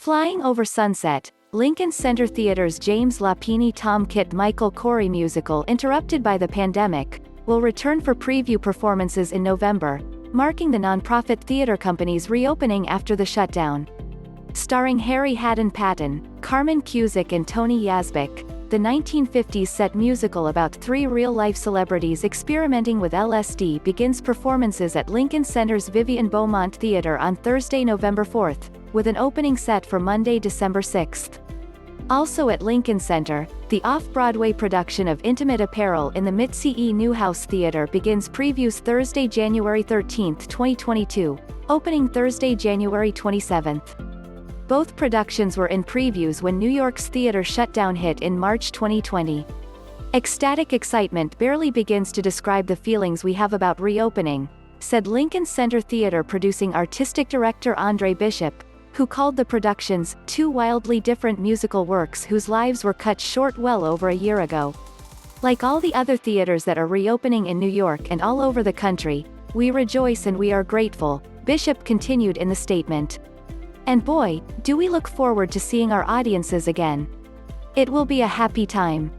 Flying Over Sunset, Lincoln Center Theater's James Lapine Tom Kit Michael Corey musical interrupted by the pandemic, will return for preview performances in November, marking the nonprofit theater company's reopening after the shutdown. Starring Harry Haddon Patton, Carmen Cusick and Tony Yazbek, the 1950s set musical about three real-life celebrities experimenting with LSD begins performances at Lincoln Center's Vivian Beaumont Theater on Thursday, November 4th, with an opening set for Monday, December 6th. Also at Lincoln Center, the off-Broadway production of Intimate Apparel in the Mitzi E. Newhouse Theater begins previews Thursday, January 13, 2022, opening Thursday, January 27th. Both productions were in previews when New York's theater shutdown hit in March 2020. Ecstatic excitement barely begins to describe the feelings we have about reopening, said Lincoln Center Theater producing artistic director Andre Bishop, who called the productions two wildly different musical works whose lives were cut short well over a year ago. Like all the other theaters that are reopening in New York and all over the country, we rejoice and we are grateful, Bishop continued in the statement. And boy, do we look forward to seeing our audiences again. It will be a happy time.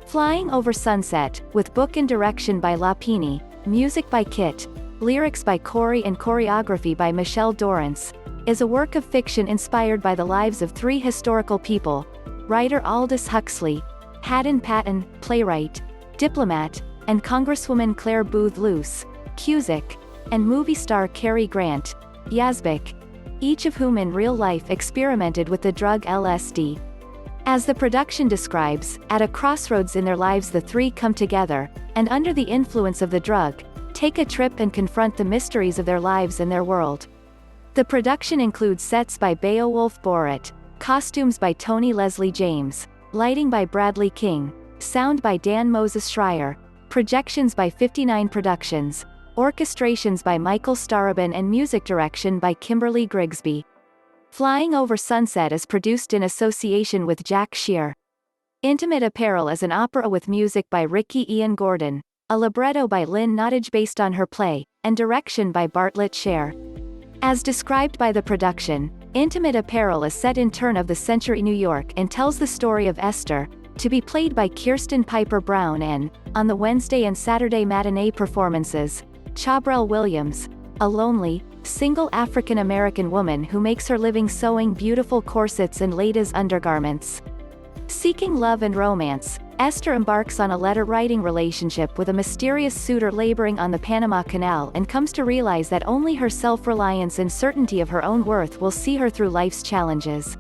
Flying Over Sunset, with book and direction by Lapine, music by Kit, lyrics by Corey and choreography by Michelle Dorrance, is a work of fiction inspired by the lives of three historical people: writer Aldous Huxley, Haddon Patton, playwright, diplomat, and Congresswoman Claire Booth Luce, Cusick, and movie star Cary Grant, Yazbek, each of whom in real life experimented with the drug LSD. As the production describes, at a crossroads in their lives the three come together, and under the influence of the drug, take a trip and confront the mysteries of their lives and their world. The production includes sets by Beowulf Borat, costumes by Tony Leslie James, lighting by Bradley King, sound by Dan Moses Schreier, projections by 59 Productions, orchestrations by Michael Starobin and music direction by Kimberly Grigsby. Flying Over Sunset is produced in association with Jack Shear. Intimate Apparel is an opera with music by Ricky Ian Gordon, a libretto by Lynn Nottage based on her play, and direction by Bartlett Sher. As described by the production, Intimate Apparel is set in turn of the century New York and tells the story of Esther, to be played by Kirsten Piper Brown, and, on the Wednesday and Saturday matinee performances, Chabrel Williams, a lonely, single African-American woman who makes her living sewing beautiful corsets and ladies' undergarments. Seeking love and romance, Esther embarks on a letter-writing relationship with a mysterious suitor laboring on the Panama Canal and comes to realize that only her self-reliance and certainty of her own worth will see her through life's challenges.